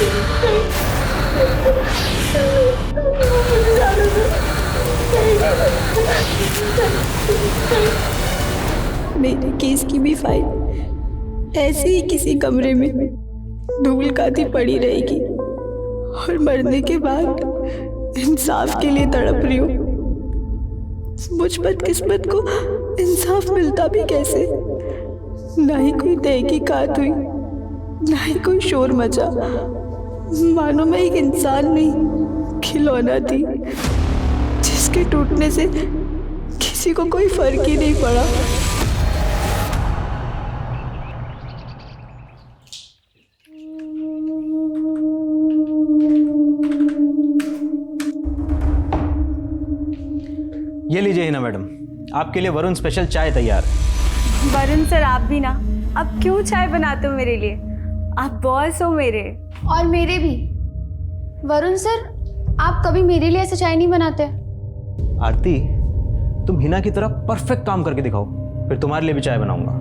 मेरे केस की भी फाइल ऐसे ही किसी कमरे में धूल खाती पड़ी रहेगी और मरने के बाद इंसाफ के लिए तड़प रही हूँ। मुझ बदकिस्मत को इंसाफ मिलता भी कैसे? ना ही कोई तहकीकात हुई, ना ही कोई शोर मचा। मानो मैं एक इंसान नहीं, खिलौना थी जिसके टूटने से किसी को कोई फर्क ही नहीं पड़ा। ये लीजिए हिना मैडम, आपके लिए वरुण स्पेशल चाय तैयार है। वरुण सर आप भी ना, अब क्यों चाय बनाते हो मेरे लिए? आप बॉस हो मेरे। और मेरे भी। वरुण सर आप कभी मेरे लिए ऐसा चाय नहीं बनाते। आरती, तुम हिना की तरह परफेक्ट काम करके दिखाओ, फिर तुम्हारे लिए भी चाय बनाऊंगा।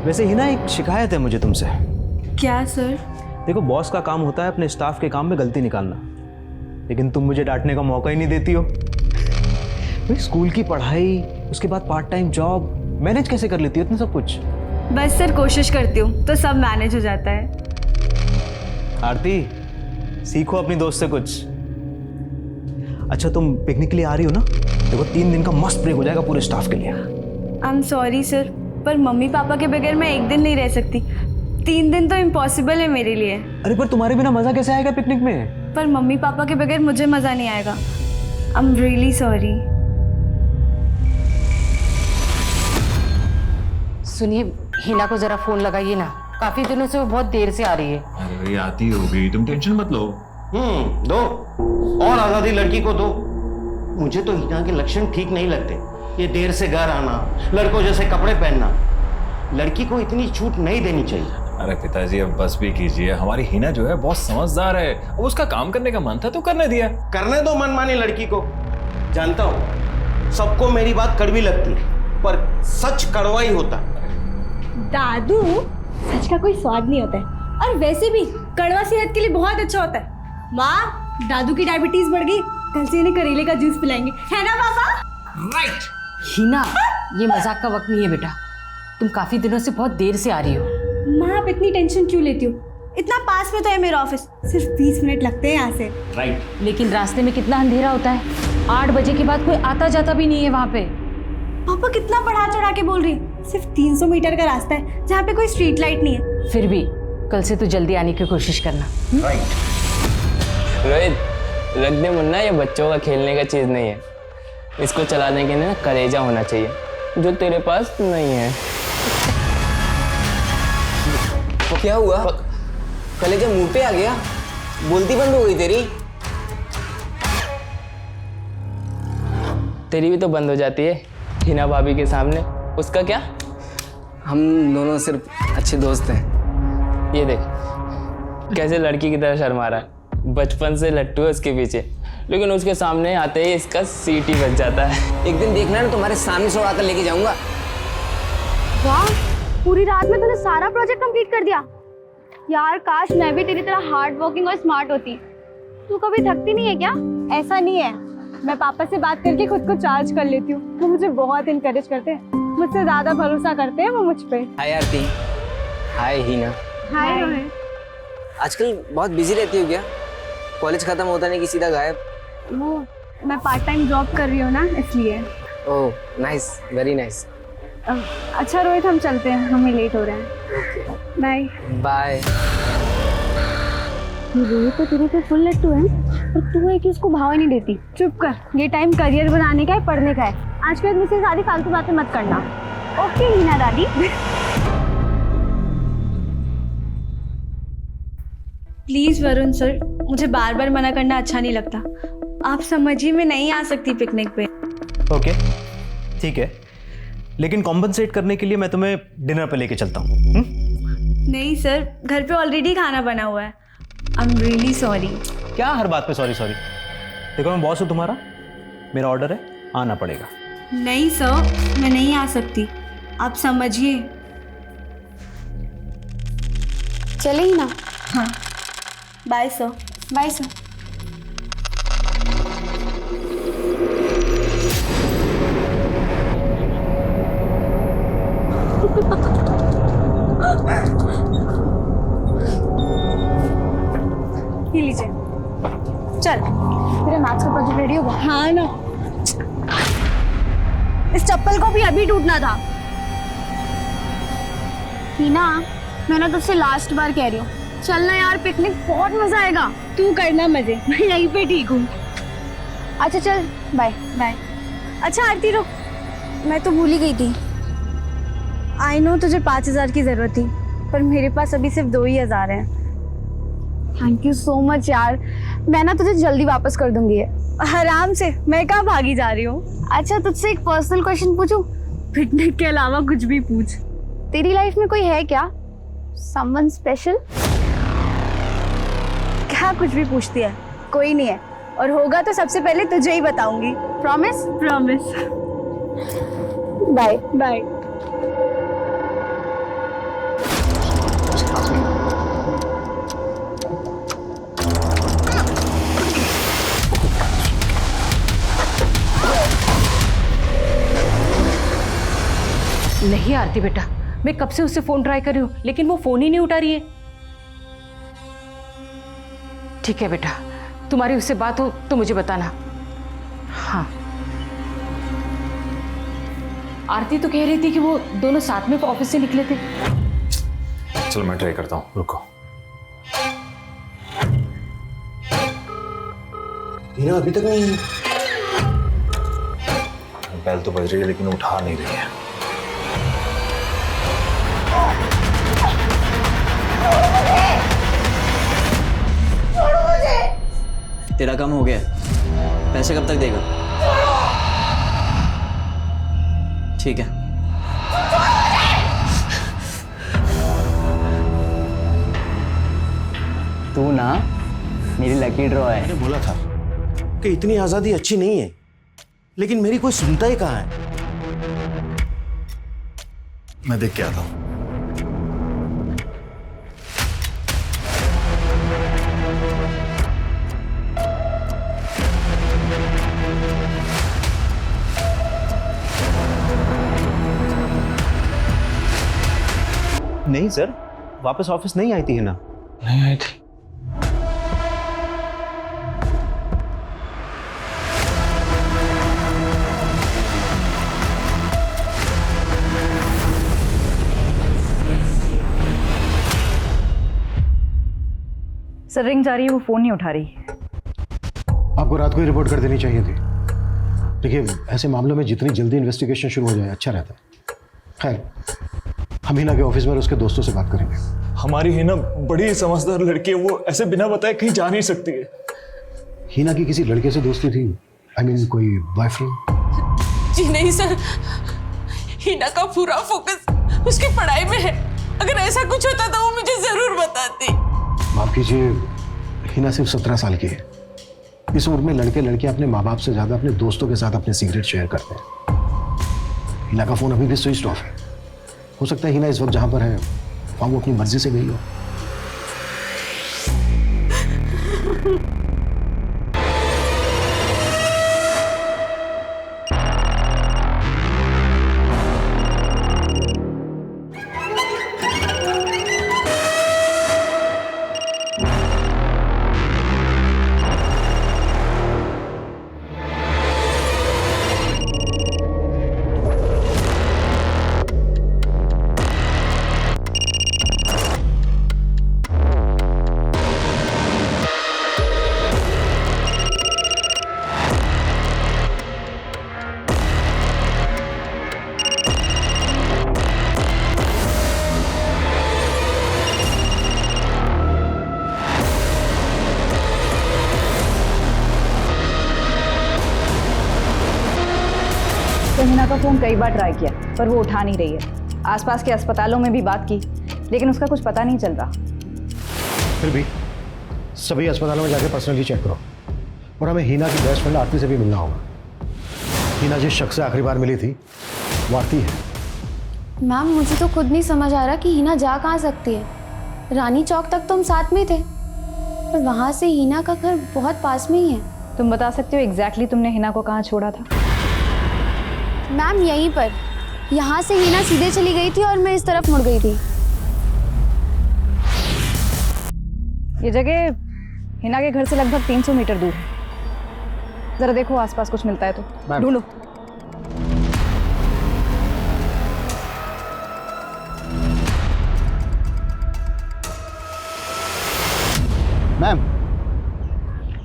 वैसे हिना, एक शिकायत है मुझे तुमसे। क्या सर? देखो, बॉस का काम होता है अपने स्टाफ के काम में गलती निकालना, लेकिन तुम मुझे डांटने का मौका ही नहीं देती हो। भाई, स्कूल की पढ़ाई, उसके बाद पार्ट टाइम जॉब, मैनेज कैसे कर लेती हो इतना सब कुछ? बस सर कोशिश करती हूँ तो सब मैनेज हो जाता है। आरती, सीखो अपनी दोस्त से कुछ। अच्छा, तुम पिकनिक के लिए आ रही हो ना? देखो, 3 दिन का मस्त ब्रेक हो जाएगा पूरे स्टाफ के लिए। आई एम सॉरी सर, पर मम्मी पापा के बगैर मैं एक दिन नहीं रह सकती। 3 दिन तो इम्पॉसिबल है मेरे लिए। अरे पर तुम्हारे बिना मजा कैसे आएगा पिकनिक में? पर मम्मी पापा के बगैर मुझे मज़ा नहीं आएगा। I am really sorry. सुनिए, हिना को जरा फोन लगाइए ना, काफी दिनों से वो बहुत देर से आ रही है। अरे आती होगी, तुम टेंशन मत लो। दो और आजादी लड़की को दो। मुझे तो हिना के लक्षण ठीक नहीं लगते। ये देर से घर आना, लड़कों जैसे कपड़े पहनना, लड़की को इतनी छूट नहीं देनी चाहिए। अरे पिताजी, अब बस भी कीजिए। हमारी हिना जो है बहुत समझदार है, अब उसका काम करने का मन था तो करने दिया। करने दो मनमानी लड़की को। जानता हूँ सबको मेरी बात कड़वी लगती है, पर सच कड़वा ही होता है। दादू, सच का कोई स्वाद नहीं होता है, और वैसे भी कड़वा सेहत के लिए बहुत अच्छा होता है। माँ, दादू की डायबिटीज बढ़ गई, कल से इन्हें करेले का जूस पिलाएंगे, है ना पापा? राइट। हिना, ये मजाक का वक्त नहीं है बेटा, तुम काफी दिनों से बहुत देर से आ रही हो। माँ, आप इतनी टेंशन क्यों लेती हो? इतना पास में तो है मेरा ऑफिस, सिर्फ 20 मिनट लगते हैं यहाँ से। राइट। लेकिन रास्ते में कितना अंधेरा होता है, 8 बजे के बाद कोई आता जाता भी नहीं है वहाँ पे। पापा कितना बढ़ा चढ़ा के बोल रही है, सिर्फ 300 मीटर का रास्ता है जहाँ पे कोई स्ट्रीट लाइट नहीं है। फिर भी कल से तू जल्दी आने की कोशिश करना। राइट। रोहित, रख दे मुन्ना, ये बच्चों का खेलने का चीज़ नहीं है। इसको चलाने के लिए ना कलेजा होना चाहिए, जो तेरे पास नहीं है। तो क्या हुआ? कलेजा मुंह पे आ गया? बोलती बंद हो गई तेरी? तेरी भी तो बंद हो जाती है हिना भाभी के सामने। उसका क्या? हम दोनों सिर्फ अच्छे दोस्त हैं। ये देख कैसे लड़की की तरह शर्मा रहा है। बचपन से लट्टू है उसके पीछे, लेकिन उसके सामने आते ही इसका सीट ही बच जाता है। एक दिन देखना ना, तुम्हारे सामने से उड़ाकर लेके जाऊंगा। वाह, पूरी रात में तूने सारा प्रोजेक्ट कंप्लीट कर दिया। यार काश मैं भी तेरी तरह हार्ड वर्किंग और स्मार्ट होती। तू कभी थकती नहीं है क्या? ऐसा नहीं है, मैं पापा से बात करके खुद को चार्ज कर लेती हूँ। वो मुझे बहुत इनकरेज करते हैं, मुझसे ज्यादा भरोसा करते हैं वो मुझ पे। हाय आरती। हाय हिना। हाय रोहित। आजकल बहुत बिजी रहती हो क्या? कॉलेज खत्म होता नहीं कि सीधा गायब? वो मैं पार्ट टाइम जॉब कर रही हूँ ना, इसलिए। Oh nice, very nice. अच्छा रोहित, हम चलते हैं, हमें लेट हो रहे हैं। Bye bye. रोहित तो तेरे पे फुल लट्टू है, और तू है कि उसको भाव ही नहीं देती। चुप कर, ये टाइम करियर बनाने का है, पढ़ने का है। आज के बाद मुझसे सारी फालतू बातें मत करना। ओके हिना दादी। प्लीज वरुण सर, मुझे बार बार मना करना अच्छा नहीं लगता। आप समझिए, मैं नहीं आ सकती पिकनिक पे। ओके, ठीक है, लेकिन कॉम्पनसेट करने के लिए मैं तुम्हें डिनर पे लेके चलता हूँ। नहीं सर, घर पे ऑलरेडी खाना बना हुआ है। I am really sorry. क्या हर बात पे सॉरी सॉरी? देखो, मैं बॉस हूँ तुम्हारा, मेरा ऑर्डर है, आना पड़ेगा। नहीं सर, मैं नहीं आ सकती, आप समझिए। चले ही ना, हाँ बाय सर। Bye sir. ये लीजिए। चल मेरा मैथ्स का प्रोजेक्ट रेडी होगा? हाँ ना, इस चप्पल को भी अभी टूटना था। हीना, मैं ना तुझसे लास्ट बार कह रही हूँ, चलना यार, पिकनिक बहुत मजा आएगा। तू करना मजे, मैं यहीं पे ठीक हूँ। अच्छा चल, बाय। बाय। अच्छा आरती रुक, मैं तो भूल ही गई थी। आई नो तुझे 5,000 की जरूरत थी, पर मेरे पास अभी सिर्फ 2,000 हैं। थैंक यू सो मच यार, मैं ना तुझे जल्दी वापस कर दूंगी। आराम से, मैं कहाँ भागी जा रही हूँ। अच्छा तुझसे एक पर्सनल क्वेश्चन पूछूं? पिकनिक के अलावा कुछ भी पूछ। तेरी लाइफ में कोई है क्या, समवन स्पेशल? क्या कुछ भी पूछती है? कोई नहीं है, और होगा तो सबसे पहले तुझे ही बताऊंगी। प्रॉमिस? प्रॉमिस। Bye bye. नहीं आरती बेटा, मैं कब से उससे फोन ट्राई कर रही हूँ, लेकिन वो फोन ही नहीं उठा रही है। ठीक है बेटा, तुम्हारी उससे बात हो तो मुझे बताना। हाँ, आरती तो कह रही थी कि वो दोनों साथ में ऑफिस से निकले थे। चलो मैं ट्राई करता हूँ, रुको। हीना अभी तक नहीं आई। बेल तो बज रही है लेकिन उठा नहीं रही है। तेरा काम हो गया, पैसे कब तक देगा? ठीक है। तू ना मेरी लकी ड्रॉ है। मैंने बोला था कि इतनी आजादी अच्छी नहीं है, लेकिन मेरी कोई सुनता ही कहाँ है। मैं देख के आता हूँ। नहीं सर, वापस ऑफिस नहीं आई थी हिना। नहीं आई थी। सर रिंग जा रही है, वो फोन नहीं उठा रही। आपको रात को ही रिपोर्ट कर देनी चाहिए थी। देखिए, ऐसे मामलों में जितनी जल्दी इन्वेस्टिगेशन शुरू हो जाए अच्छा रहता है। खैर, हम हिना के ऑफिस में उसके दोस्तों से बात करेंगे। हमारी हिना बड़ी समझदार लड़की है, वो ऐसे बिना बताए कहीं जा नहीं सकती है। हिना की किसी लड़के से दोस्ती थी? आई मीन कोई बॉयफ्रेंड? जी नहीं सर, हिना का पूरा फोकस उसकी पढ़ाई में है। अगर ऐसा कुछ होता तो वो मुझे जरूर बताती। माफ कीजिए, हिना सिर्फ 17 साल की है। इस उम्र में लड़के लड़कियां अपने माँ बाप से ज्यादा अपने दोस्तों के साथ अपने सीक्रेट शेयर करते हैं। हिना का फोन अभी भी स्विच ऑफ है। हो सकता है हिना इस वक्त जहां पर है वहां वो अपनी मर्जी से गई हो। तो हिना का फोन कई बार ट्राई किया पर वो उठा नहीं रही है। आसपास के अस्पतालों में भी बात की लेकिन उसका कुछ पता नहीं चल रहा। फिर भी सभी अस्पतालों में जाके पर्सनली चेक करो, और हमें हिना की बेस्ट फ्रेंड आरती से भी मिलना होगा। हिना जिस शख्स से आखिरी बार मिली थी वो आरती है। मैम, मुझे तो खुद नहीं समझ आ रहा कि हिना जा कहाँ सकती है। रानी चौक तक तो हम साथ में ही थे, पर वहाँ से हिना का घर बहुत पास में ही है। तुम बता सकते हो एग्जैक्टली तुमने हिना को कहाँ छोड़ा था? मैम यहीं पर। यहाँ से हिना सीधे चली गई थी और मैं इस तरफ मुड़ गई थी। ये जगह हिना के घर से लगभग 300 मीटर दूर है। जरा देखो आसपास कुछ मिलता है तो ढूंढो। मैम,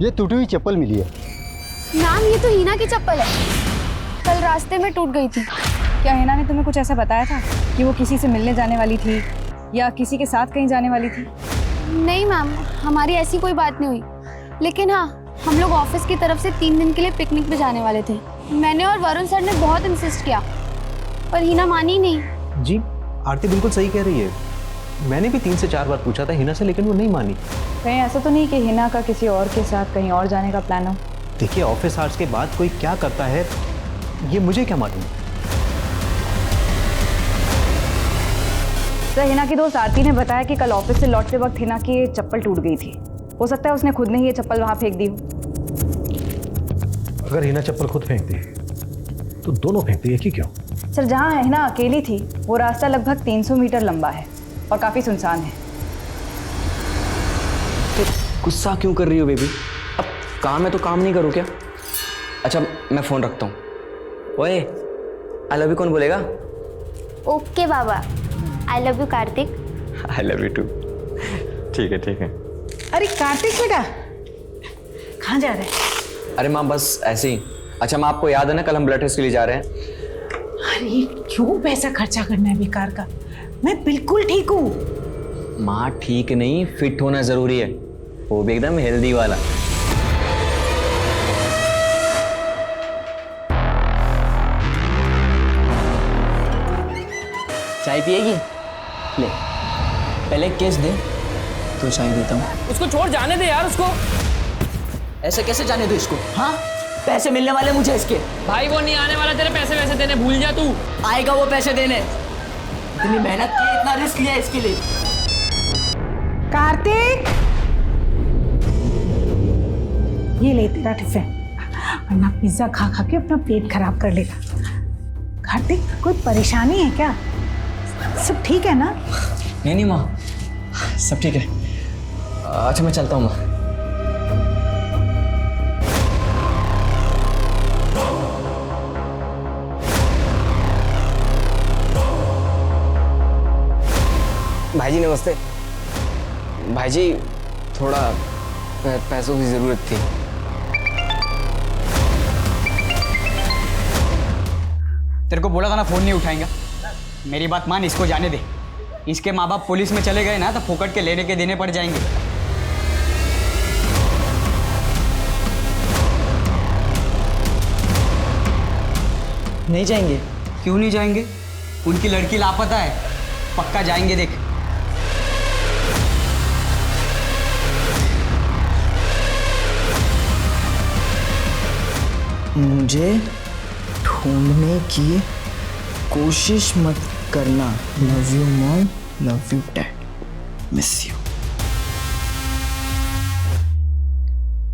ये टूटी हुई चप्पल मिली है। मैम ये तो हिना की चप्पल है, कल रास्ते में टूट गई थी। क्या हिना ने तुम्हें कुछ ऐसा बताया था कि वो किसी से मिलने जाने वाली थी या किसी के साथ कहीं जाने वाली थी? नहीं मैम, हमारी ऐसी कोई बात नहीं हुई, लेकिन हाँ हम लोग ऑफिस की तरफ से 3 दिन के लिए पिकनिक पे जाने वाले थे। मैंने और वरुण सर ने बहुत इंसिस्ट किया, पर हिना मानी नहीं। जी आरती बिल्कुल सही कह रही है, मैंने भी 3 से 4 बार पूछा था हिना से, लेकिन वो नहीं मानी। कहीं ऐसा तो नहीं कि हिना का किसी और के साथ कहीं और जाने का प्लान हो? देखिए ऑफिस आवर्स के बाद कोई क्या करता है ये मुझे क्या मालूम। सर, हिना की दोस्त आरती ने बताया कि कल ऑफिस से लौटते वक्त हिना की ये चप्पल टूट गई थी। हो सकता है उसने खुद ने ही ये चप्पल वहां फेंक दी हो। अगर हिना चप्पल खुद फेंकती है तो दोनों फेंकती है कि क्यों? सर, जहाँ हिना अकेली थी वो रास्ता लगभग 300 मीटर लंबा है और काफी सुनसान है। गुस्सा क्यों कर रही हो बेबी? अब काम है तो काम नहीं करो क्या? अच्छा मैं फोन रखता हूँ। ओए, आई लव यू कौन बोलेगा? ओके बाबा, I love you Kartik. I love you too. ठीक है ठीक है। अरे कार्तिक बेटा, कहाँ जा रहे हैं? अरे माँ बस ऐसे ही। अच्छा माँ, आपको याद है ना कल हम ब्लड टेस्ट के लिए जा रहे हैं? अरे क्यों पैसा खर्चा करना है बेकार का, मैं बिल्कुल ठीक हूँ। माँ ठीक नहीं, फिट होना जरूरी है, वो भी एकदम हेल्दी वाला। चाय पिएगी? ले, पहले केस दे तो चाय देता हूँ। उसको छोड़ जाने दे यार उसको। ऐसे कैसे जाने दो इसको? हाँ, पैसे मिलने वाले मुझे इसके। भाई वो नहीं आने वाला तेरे पैसे वैसे देने, भूल जा तू। आएगा वो पैसे देने। इतनी मेहनत की, इतना रिस्क लिया इसके लिए। कार्तिक, ये ले तेरा टिफिन, वरना पिज्जा खा खा के अपना पेट खराब कर लेगा। कार्तिक, कोई परेशानी है क्या? सब ठीक है ना? नहीं नहीं माँ, सब ठीक है। अच्छा मैं चलता हूँ माँ। भाईजी नमस्ते। भाईजी थोड़ा पैसों की ज़रूरत थी। तेरे को बोला था ना फ़ोन नहीं उठाएंगा। मेरी बात मान, इसको जाने दे। इसके माँ बाप पुलिस में चले गए ना तो फोकट के लेने के देने पड़ जाएंगे। नहीं जाएंगे? क्यों नहीं जाएंगे? उनकी लड़की लापता है, पक्का जाएंगे देख। मुझे ढूंढने की कोशिश मत करना। Love you mom, love you dad, miss you.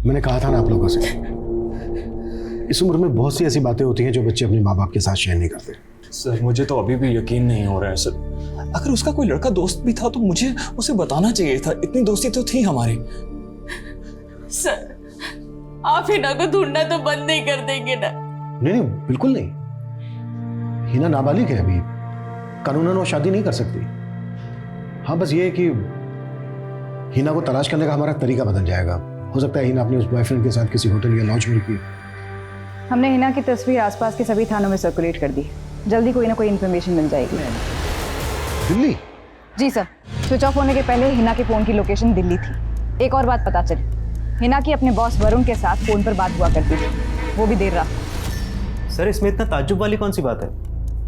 मैंने कहा था ना आप लोगों से, इस उम्र में बहुत सी ऐसी बातें होती हैं जो बच्चे अपने माँ बाप के साथ शेयर नहीं करते। सर मुझे तो अभी भी यकीन नहीं हो रहा है सर। अगर उसका कोई लड़का दोस्त भी था तो मुझे उसे बताना चाहिए था, इतनी दोस्ती तो थी हमारी। सर, आप हिना को ढूंढना तो बंद नहीं कर देंगे ना? नहीं, बिल्कुल नहीं। हिना नाबालिग है, अभी कानूनन वो शादी नहीं कर सकती। हाँ, बस ये है कि हिना को तलाश करने का हमारा तरीका बदल जाएगा। हो सकता है हिना अपने उस बॉयफ्रेंड के साथ किसी होटल या लॉज में रुकी। हमने हिना की तस्वीर आसपास के सभी थानों में सर्कुलेट कर दी। जल्दी कोई ना कोई इन्फॉर्मेशन मिल जाएगी। दिल्ली? जी सर, स्विच ऑफ होने के पहले हिना के फ़ोन की लोकेशन दिल्ली थी। एक और बात पता चली, हिना की अपने बॉस वरुण के साथ फ़ोन पर बात हुआ करती थी, वो भी देर रात। सर इसमें इतना ताज्जुब वाली कौन सी बात है?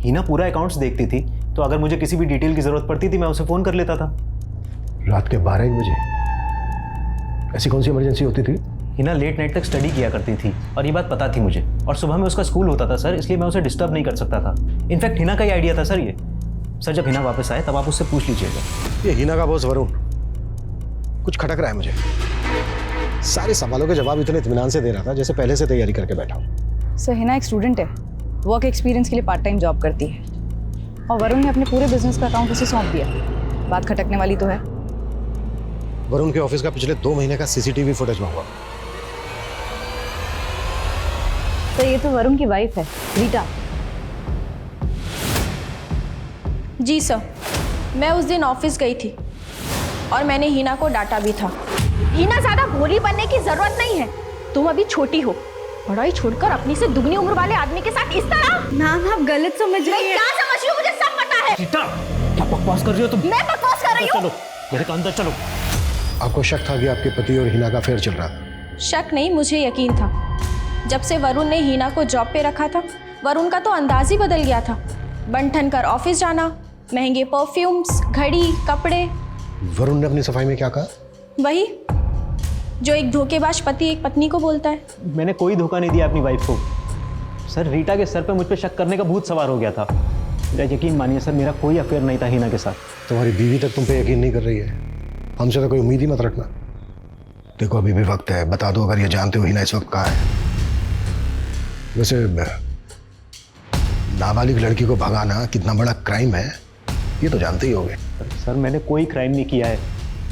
हिना पूरा अकाउंट्स देखती थी, तो अगर मुझे किसी भी डिटेल की जरूरत पड़ती थी मैं उसे फ़ोन कर लेता था। रात के 12-1 बजे? ऐसी कौन सी इमरजेंसी होती थी? हिना लेट नाइट तक स्टडी किया करती थी और ये बात पता थी मुझे, और सुबह में उसका स्कूल होता था सर, इसलिए मैं उसे डिस्टर्ब नहीं कर सकता था। इनफैक्ट हिना का ही आइडिया था सर ये। सर जब हिना वापस आए तब आप उससे पूछ लीजिएगा। ये हिना का बॉस वरुण कुछ खटक रहा है मुझे। सारे सवालों के जवाब इतने इत्मीनान से दे रहा था जैसे पहले से तैयारी करके बैठा हूँ। सर हिना एक स्टूडेंट है, वर्क एक्सपीरियंस के लिए पार्ट टाइम जॉब करती है और वरुण ने अपने पूरे बिजनेस का अकाउंट उसे सौंप दिया। बात खटकने वाली तो है। वरुण के ऑफिस का पिछले 2 महीने का सीसीटीवी फुटेज मंगवा। तो ये तो वरुण की वाइफ है, रीटा। जी सर, मैं उस दिन ऑफिस गई थी और मैंने हिना को डांटा भी था। हिना ज्यादा भोली बनने की जरूरत नहीं है, तुम अभी छोटी हो। पढ़ाई छोड़कर अपनी से दुगनी उम्र वाले आदमी के साथ इस तरह। मैम आप गलत समझ रही हैं। क्या समझ रही हो, मुझे सब पता है। रीटा, क्या बकवास कर रही हो तुम? मैं बकवास कर रही हूँ? चलो मेरे को अंदर चलो। आपको शक था कि आपके पति और हिना का अफेयर चल रहा था? शक नहीं, मुझे यकीन था। जब से वरुण ने हिना को जॉब पे रखा था, वरुण का तो अंदाज ही बदल गया था। बन-ठन कर ऑफिस जाना, महंगे परफ्यूम्स, घड़ी, कपड़े। वरुण ने अपनी सफाई में क्या कहा? वही जो एक धोखेबाज पति एक पत्नी को बोलता है। मैंने कोई धोखा नहीं दिया अपनी वाइफ को सर। रीटा के सर पे मुझ पे शक करने का भूत सवार हो गया था। मेरा यकीन मानिए सर, मेरा कोई अफेयर नहीं था हिना के साथ। तुम्हारी बीवी तक तुम पे यकीन नहीं कर रही है, हमसे तो कोई उम्मीद ही मत रखना। देखो अभी भी वक्त है, बता दो अगर ये जानते हो हिना इस वक्त कहाँ है। वैसे नाबालिग लड़की को भगाना कितना बड़ा क्राइम है ये तो जानते ही होगे। सर मैंने कोई क्राइम नहीं किया है,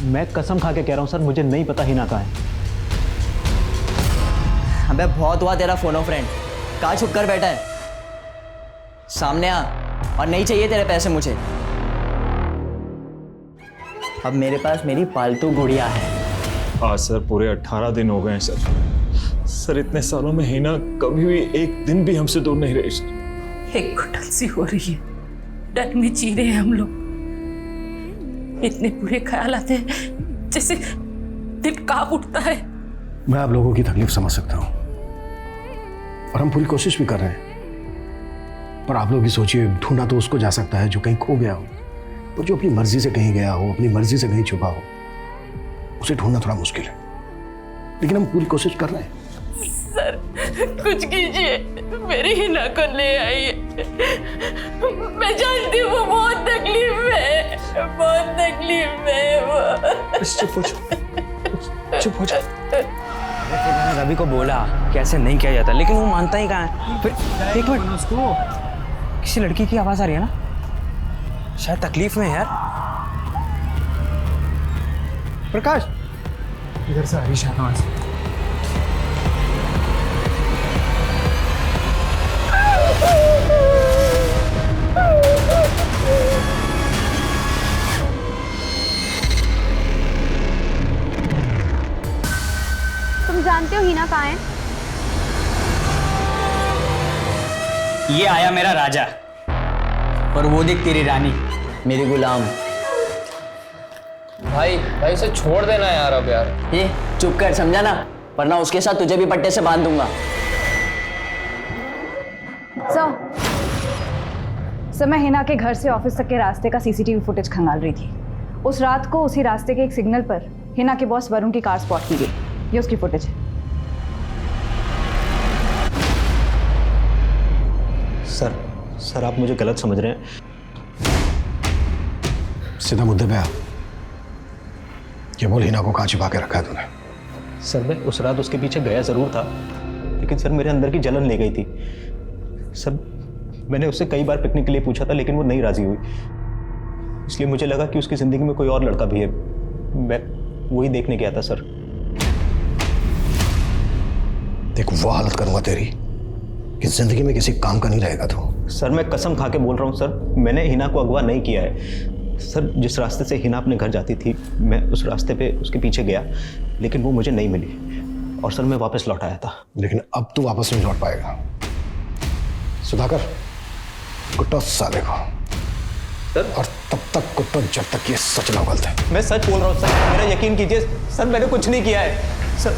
मैं कसम खा के कह रहा हूँ सर, मुझे नहीं पता हिना कहाँ है। अबे बहुत हुआ तेरा फोनो फ्रेंड, कहाँ छुप कर बैठा है? सामने आ, और नहीं चाहिए तेरे पैसे मुझे। अब मेरे पास मेरी पालतू गुड़िया है। आज सर पूरे 18 दिन हो गए हैं सर। इतने सालों में हिना कभी भी एक दिन भी हमसे दूर नहीं रही सर। एक घुटन सी हो रही है, डर में जी रहे हैं हम लोग। इतने बुरे ख्याल आते हैं जैसे दिल कांप उठता है। मैं आप लोगों की तकलीफ समझ सकता हूँ और हम पूरी कोशिश भी कर रहे हैं, पर आप लोग भी सोचिए, ढूंढा तो उसको जा सकता है जो कहीं खो गया हो, और जो अपनी मर्जी से कहीं गया हो, अपनी मर्जी से कहीं छुपा हो, उसे ढूंढना थोड़ा मुश्किल है, लेकिन हम पूरी कोशिश कर रहे हैं। सर कुछ कीजिए, मेरी हिना को ले आइए। मैं जानती हूँ वो बहुत तकलीफ में, बहुत तकलीफ में वो। चुप हो जा, चुप हो जा। मैंने रवि को बोला कि ऐसे नहीं किया जाता, लेकिन वो मानता ही कहाँ है। फिर एक मिनट, उसको किसी लड़की की आवाज आ रही है ना, शायद तकलीफ में है यार। प्रकाश इधर से हरीश आवाज। तुम जानते हो हिना कहाँ है? ये आया मेरा राजा और वो देख तेरी रानी, मेरी गुलाम। भाई उसे छोड़ देना यार अब यार। ये चुप कर, समझा ना, वरना उसके साथ तुझे भी पट्टे से बांध दूंगा। सर मैं हिना के घर से ऑफिस तक के रास्ते का सीसीटीवी फुटेज खंगाल रही थी। उस रात को उसी रास्ते के एक सिग्नल पर हिना के बॉस वरुण की कार स्पॉट की गई। ये उसकी फुटेज है। सर आप मुझे गलत समझ रहे हैं। सीधा मुद्दे पे आ। ये बोल हिना को कहाँ छिपा के रखा है तूने? सर मैं उस रात उसके पीछे गया जरूर था, लेकिन सर मेरे अंदर की जलन ले गई थी। सर मैंने उससे कई बार पिकनिक के लिए पूछा था, लेकिन वो नहीं राजी हुई, इसलिए मुझे लगा कि उसकी जिंदगी में कोई और लड़का भी है। मैं वही देखने गया था सर। देख वो हालत करूंगा तेरी कि जिंदगी में किसी काम का नहीं रहेगा तू। सर मैं कसम खा के बोल रहा हूँ सर, मैंने हिना को अगवा नहीं किया है। सर जिस रास्ते से हिना अपने घर जाती थी, मैं उस रास्ते पे उसके पीछे गया, लेकिन वो मुझे नहीं मिली और सर मैं वापस लौट आया था। लेकिन अब तू वापस नहीं लौट पाएगा। सुधाकर कुट्टो साले को सर, और तब तक कुट्टो जब तक ये सच ना बोलते। मैं सच बोल रहा हूँ सर, मेरा यकीन कीजिए सर, मैंने कुछ नहीं किया है सर।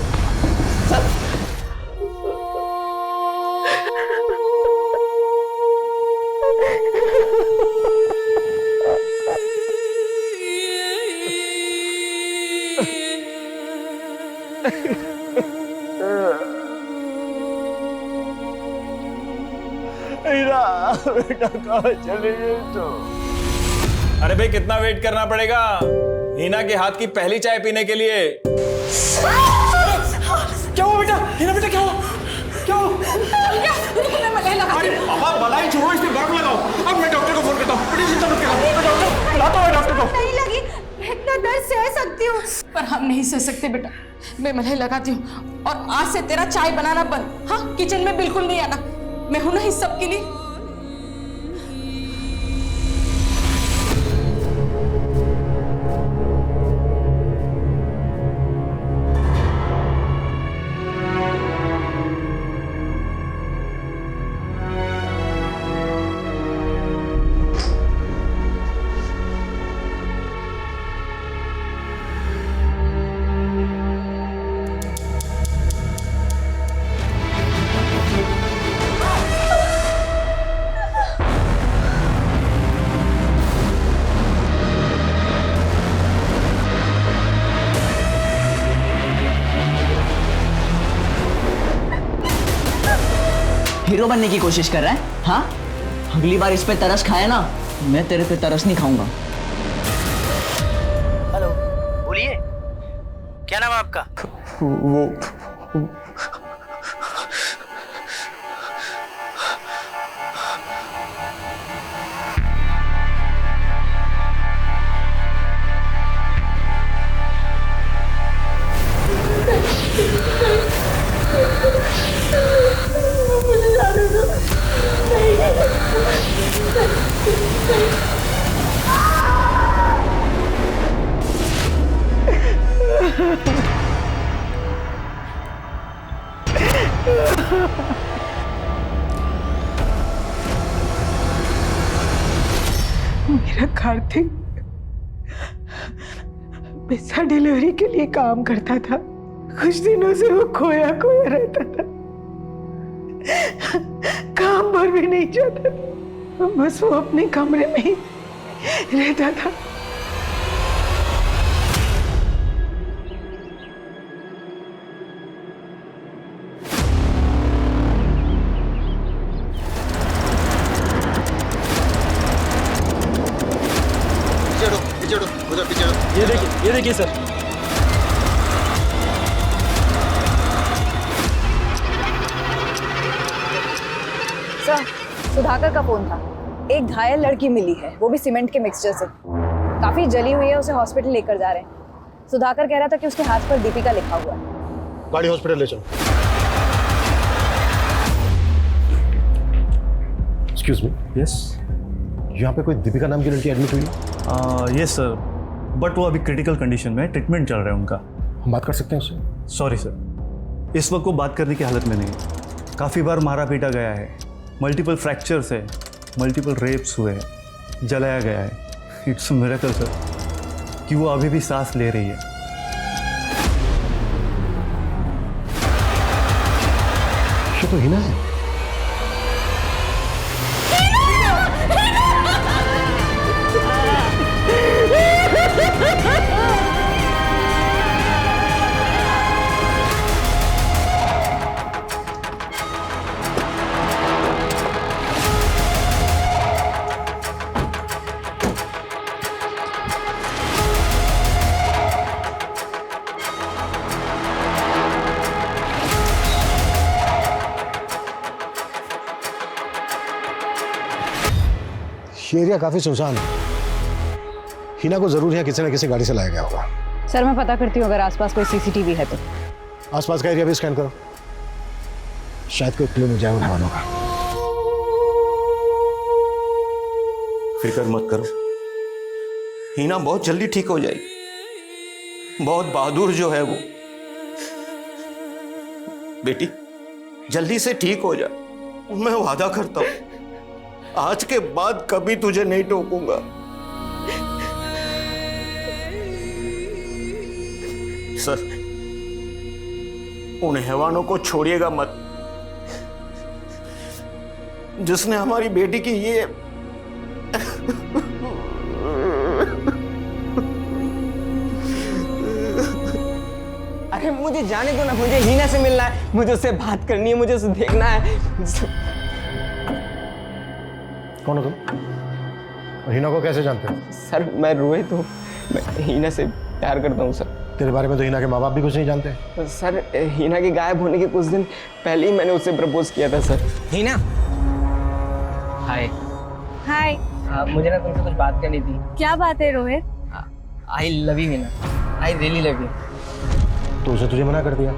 बेटा कहाँ चले गए तो? अरे भाई कितना वेट करना पड़ेगा? हीना के हाथ की पहली चाय पीने के लिए। क्या हुआ बेटा? हीना बेटा क्या हुआ? क्या हुआ? मैं मलाई लगा अरे पापा मलाई छोड़ो, इस पे बर्फ लगाओ। अब मैं डॉक्टर को फोन करता हूँ। बेटी चिंता मत करो, मैं डॉक्टर बुलाता हूँ डॉक्टर को। नहीं लगी, मैं इतना दर्द सह सकती हूँ। पर हम नहीं सह सकते बेटा, मैं मलाई लगाती हूँ और आज से तेरा चाय बनाना बंद। हाँ, किचन में बिल्कुल नहीं आना, मैं हूं ना इस सब के लिए। हीरो बनने की कोशिश कर रहा है? हाँ, अगली बार इस पे तरस खाया ना, मैं तेरे पे तरस नहीं खाऊंगा। हेलो, बोलिए, क्या नाम है आपका? वो मेरा कार्तिक पिज्जा डिलीवरी के लिए काम करता था। कुछ दिनों से वो खोया खोया रहता था, काम पर भी नहीं जाता था, बस वो अपने कमरे में ही रहता था। ये देखिए सर। सर, सुधाकर का फोन था। एक घायल लड़की मिली है, वो भी सीमेंट के मिक्सचर से। काफी जली हुई है, उसे हॉस्पिटल लेकर जा रहे हैं। सुधाकर कह रहा था कि उसके हाथ पर दीपिका लिखा हुआ है। गाड़ी हॉस्पिटल ले चलो। Excuse me. यस। यहाँ पे कोई दीपिका नाम की लड़की एडमिट हुई है? यस सर, बट वो अभी क्रिटिकल कंडीशन में ट्रीटमेंट चल रहा है उनका। हम बात कर सकते हैं उससे? सॉरी सर, इस वक्त वो बात करने की हालत में नहीं है। काफ़ी बार मारा पीटा गया है, मल्टीपल फ्रैक्चर्स है, मल्टीपल रेप्स हुए हैं, जलाया गया है। इट्स मिरेकल सर कि वो अभी भी सांस ले रही है। ये तो हिना है। ये एरिया काफी सुनसान है। हिना को जरूर यहाँ किसी न किसी गाड़ी से लाया गया होगा। सर, मैं पता करती हूँ अगर आसपास कोई सीसीटीवी है तो। आसपास का एरिया भी स्कैन करो, शायद कोई क्लू मिल जाए उन वालों का। फिक्र मत करो, हिना बहुत जल्दी ठीक हो जाएगी। बहुत बहादुर जो है वो। बेटी जल्दी से ठीक हो जा, मैं वादा करता हूं आज के बाद कभी तुझे नहीं टोकूंगा। सर, उन हैवानों को छोड़िएगा मत जिसने हमारी बेटी की ये अरे मुझे जाने दो ना, मुझे हीना से मिलना है, मुझे उससे बात करनी है, मुझे उसे देखना है। कौन हो तुम? और हिना को कैसे जानते हो? सर, मैं रोहित हूँ। मैं हीना से प्यार करता हूँ सर। तेरे बारे में तो हिना के माँ बाप भी कुछ नहीं जानते। सर हीना के गायब होने के कुछ दिन पहले ही मैंने उससे प्रपोज किया था सर। हीना, हाय। हाय। मुझे ना तुमसे कुछ बात करनी थी। क्या बात है Rohit? I love you Heena, I really love you. तो उसे तुझे मना कर दिया?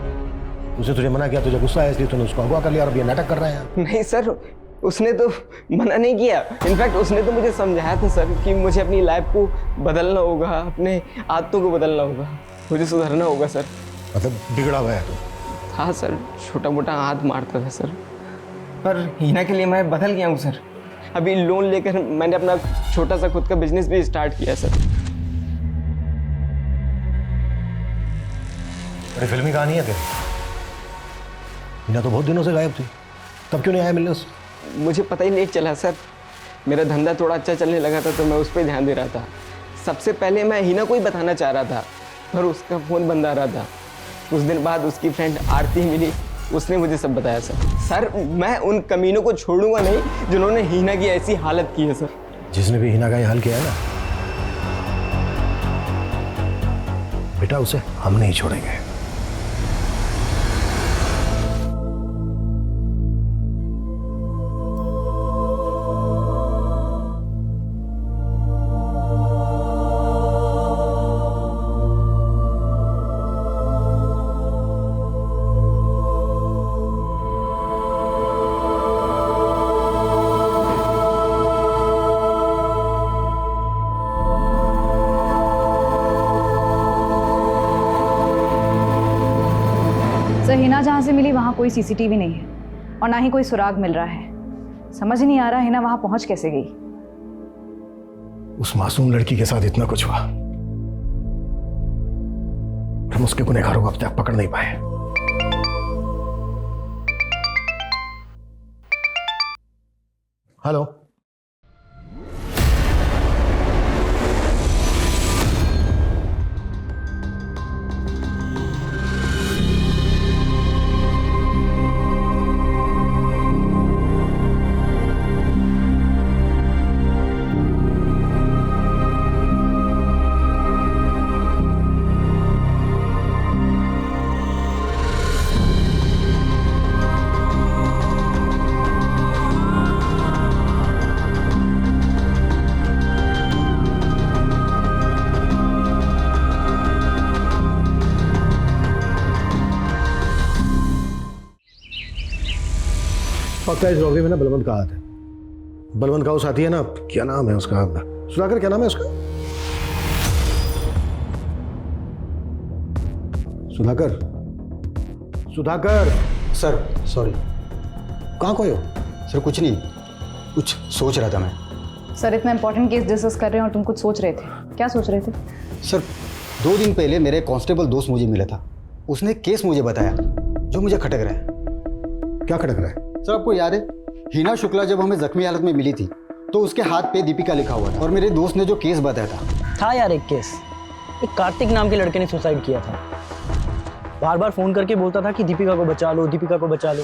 उसे तुझे मना किया, तुझे गुस्सा आया इसलिए तूने उसको अगवा कर लिया और अब ये नाटक कर रहा है? नहीं सर, उसने तो मना नहीं किया। इनफैक्ट उसने तो मुझे समझाया था सर कि मुझे अपनी लाइफ को बदलना होगा, अपने आदतों को बदलना होगा, मुझे सुधरना होगा सर। मतलब बिगड़ा हुआ है तू? हाँ सर, छोटा मोटा हाथ मारता था सर, पर हीना के लिए मैं बदल गया हूँ सर। अभी लोन लेकर मैंने अपना छोटा सा खुद का बिजनेस भी स्टार्ट किया सर। बड़ी फिल्मी कहानी है तेरी। हिना तो बहुत दिनों से गायब थी, तब क्यों नहीं आया मिलने उससे? मुझे पता ही नहीं चला सर, मेरा धंधा थोड़ा अच्छा चलने लगा था तो मैं उस पर ध्यान दे रहा था। सबसे पहले मैं हीना को ही बताना चाह रहा था, पर उसका फ़ोन बंद आ रहा था। कुछ दिन बाद उसकी फ्रेंड आरती मिली, उसने मुझे सब बताया सर। सर मैं उन कमीनों को छोड़ूंगा नहीं जिन्होंने हीना की ऐसी हालत की है सर। जिसने भी हिना का ये हाल किया है ना बेटा, उसे हम नहीं छोड़ेंगे। सर हिना जहाँ से मिली वहाँ कोई सीसीटीवी नहीं है और ना ही कोई सुराग मिल रहा है। समझ ही नहीं आ रहा हिना वहाँ पहुँच कैसे गई। उस मासूम लड़की के साथ इतना कुछ हुआ, हम उसके गुनहगारों को अब तक पकड़ नहीं पाए। हेलो, पक्का इस रॉबरी में ना बलवंत का हाथ है। बलवंत का वो साथी है ना, क्या नाम है उसका? सुधाकर, क्या नाम है उसका? सुधाकर, सुधाकर। Sir sorry. कहाँ खोए हो? सर कुछ नहीं, कुछ सोच रहा था मैं। सर इतना इंपॉर्टेंट केस डिस्कस कर रहे हैं और तुम कुछ सोच रहे थे, क्या सोच रहे थे? सर 2 दिन पहले मेरे कांस्टेबल दोस्त मुझे मिला था, उसने केस मुझे बताया जो मुझे खटक रहा है। क्या खटक रहा है? सर आपको याद है हिना शुक्ला जब हमें जख्मी हालत में मिली थी तो उसके हाथ पे दीपिका लिखा हुआ था, और मेरे दोस्त ने जो केस बताया था यार एक केस, एक कार्तिक नाम के लड़के ने सुसाइड किया था। बार बार फोन करके बोलता था कि दीपिका को बचा लो, दीपिका को बचा लो।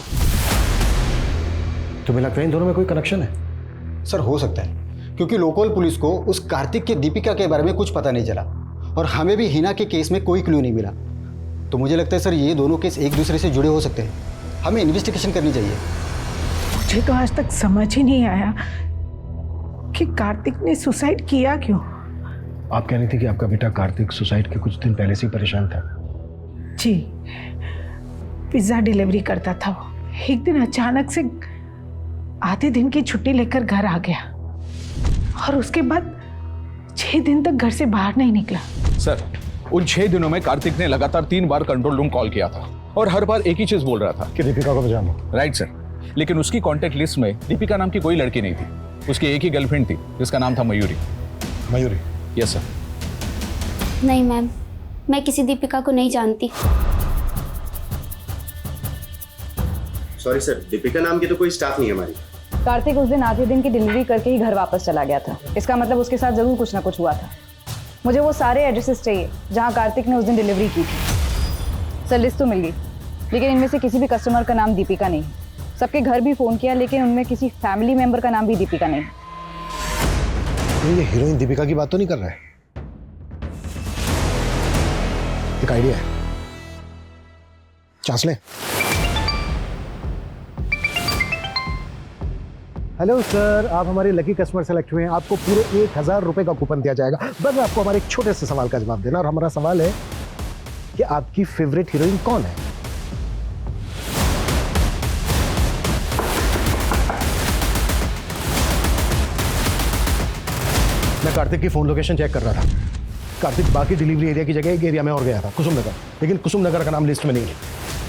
तुम्हें लगता है इन दोनों में कोई कनेक्शन है? सर हो सकता है, क्योंकि लोकल पुलिस को उस कार्तिक के दीपिका के बारे में कुछ पता नहीं चला और हमें भी हिना के केस में कोई क्लू नहीं मिला। तो मुझे लगता है सर ये दोनों केस एक दूसरे से जुड़े हो सकते हैं, हमें इन्वेस्टिगेशन करनी चाहिए। मुझे तो आज तक समझ ही नहीं आया कि कार्तिक ने सुसाइड किया क्यों। आप कह रही थी कि आपका बेटा कार्तिक सुसाइड के कुछ दिन पहले से ही परेशान था। जी, पिज्ज़ा डिलीवरी करता था वो। एक दिन अचानक से आधे दिन की छुट्टी लेकर घर आ गया और उसके बाद 6 दिन तक घर से बाहर नहीं निकला। सर उन 6 दिनों में कार्तिक ने लगातार 3 बार कंट्रोल रूम कॉल किया था और हर बार एक ही चीज बोल रहा था कि दीपिका को बचाना। राइट सर, लेकिन उसकी कॉन्टेक्ट लिस्ट में दीपिका नाम की कोई लड़की नहीं थी। उसकी एक ही गर्लफ्रेंड थी जिसका नाम था मयूरी। मयूरी? Yes sir. नहीं मैम, मैं किसी दीपिका को नहीं जानती। सॉरी सर, दीपिका नाम की तो कोई स्टाफ नहीं है हमारी। कार्तिक उस दिन आधे दिन की डिलीवरी करके ही घर वापस चला गया था, इसका मतलब उसके साथ जरूर कुछ ना कुछ हुआ था। मुझे वो सारे एड्रेसेस चाहिए जहाँ कार्तिक ने उस दिन डिलीवरी की थी। सर लिस्ट तो मिल गई, लेकिन इनमें से किसी भी कस्टमर का नाम दीपिका नहीं। सबके घर भी फ़ोन किया, लेकिन उनमें किसी फैमिली मेंबर का नाम भी दीपिका नहीं। ये हीरोइन दीपिका की बात तो नहीं कर रहा है? एक आइडिया है, चांस लें। हेलो सर, आप हमारे लकी कस्टमर सेलेक्ट हुए हैं। आपको पूरे 1000 रुपए का कूपन दिया जाएगा। बस आपको हमारे एक छोटे से सवाल का जवाब देना, और हमारा सवाल है कि आपकी फेवरेट हीरोइन कौन है? मैं कार्तिक की फोन लोकेशन चेक कर रहा था। कार्तिक बाकी डिलीवरी एरिया की जगह एक एरिया में और गया था, कुसुम नगर, लेकिन कुसुम नगर का नाम लिस्ट में नहीं है।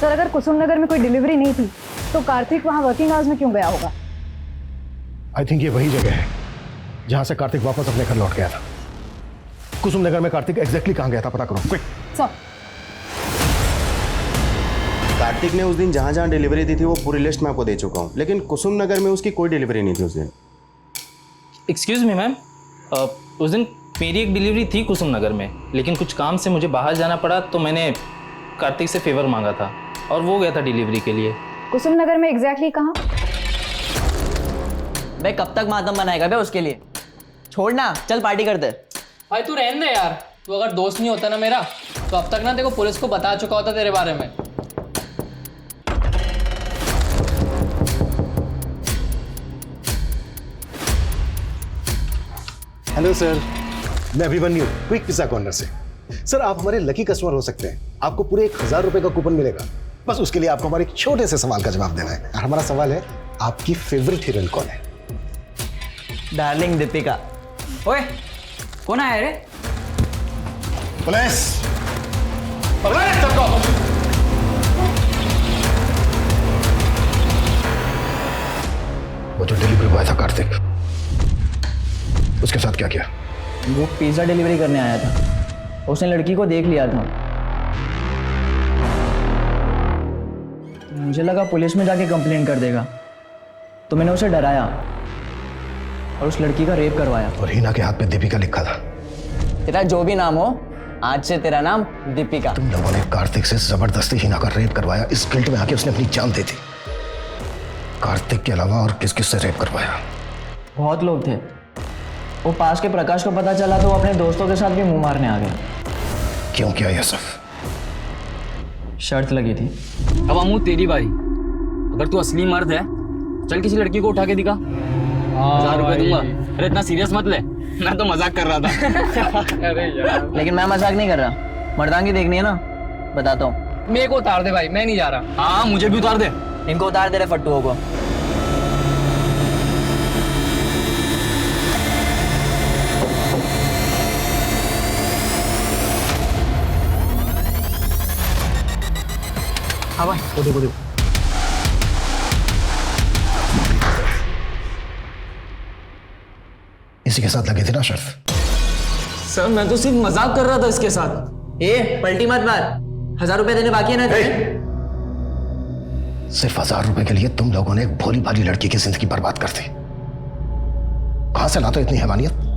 सर अगर कुसुम नगर में कोई डिलीवरी नहीं थी तो कार्तिक वहाँ वर्किंग आवर्स में क्यों गया होगा? आई थिंक ये वही जगह है जहां से कार्तिक वापस अपने घर लौट गया था। कुसुम नगर में कार्तिक एग्जैक्टली कहां गया था, पता करो क्विक। सर कार्तिक ने उस दिन जहां जहां डिलीवरी दी थी वो पूरी लिस्ट मैं आपको दे चुका हूं, लेकिन कुसुम नगर में उसकी कोई डिलीवरी नहीं थी उस दिन। एक्सक्यूज़ मी मैम, उस दिन मेरी एक डिलीवरी थी कुसुम नगर में, लेकिन कुछ काम से मुझे बाहर जाना पड़ा तो मैंने कार्तिक से फेवर मांगा था और वो गया था डिलीवरी के लिए। कुसुम नगर में एग्जैक्टली कहाँ? बे कब तक मातम बनाएगा बे उसके लिए? छोड़ना, चल पार्टी करते। भाई तू रहने दे यार, तू अगर दोस्त नहीं होता ना मेरा तो अब तक ना देखो पुलिस को बता चुका होता तेरे बारे में। हेलो सर, मैं अभिमन्यु, क्विक पिज्जा कॉर्नर से। सर आप हमारे लकी कस्टमर हो सकते हैं। आपको पूरे 1000 रुपए का कूपन मिलेगा। बस उसके लिए आपको हमारे एक छोटे से सवाल का जवाब देना है। और हमारा सवाल है, आपकी फेवरेट हीरोइन कौन है? डार्लिंग दीपिका। ओए कौन आया रे? पुलिस! वो जो डिलीवरी बॉय था कार्तिक, उसके साथ क्या किया? वो पिज्ज़ा डिलीवरी करने आया था, उसने लड़की को देख लिया था। मुझे लगा पुलिस में जाके कंप्लेंट कर देगा, तो मैंने उसे डराया और उस लड़की का रेप करवाया। और हिना के हाथ पे दीपिका लिखा था। तेरा जो भी नाम हो, आज से तेरा नाम दीपिका। तुम लोगों ने कार्तिक से जबरदस्ती हिना का रेप करवाया। इस गिल्ट में आके उसने अपनी जान दे दी। कार्तिक के अलावा और किस किस से रेप करवाया? बहुत लोग थे। वो पास के प्रकाश को पता चला तो वो अपने दोस्तों के साथ भी मुंह मारने आ गया। क्यों किया यह सब? शर्त लगी थी। अब अमू तेरी बारी। अगर तू असली मर्द है चल किसी लड़की को उठा के दिखा, 1000 रुपए दूंगा। अरे इतना सीरियस मत ले, मैं तो मजाक कर रहा था। अरे यार, लेकिन मैं मजाक नहीं कर रहा। मर्दांगी देखनी है ना, बताता हूँ। मेरे को उतार दे भाई, मैं नहीं जा रहा। हाँ मुझे भी उतार दे। इनको उतार दे रहे फट्टुओं को। हाँ भाई, वो देखो देखो। इसी के साथ लगी थी ना शर्त? सर मैं तो सिर्फ मजाक कर रहा था इसके साथ। ए पलटी मत मार, 1000 रुपए देने बाकी है ना तेरे? सिर्फ 1000 रुपए के लिए तुम लोगों ने एक भोली भाली लड़की की जिंदगी बर्बाद कर दी। कहां से लाते हो इतनी हैवानियत?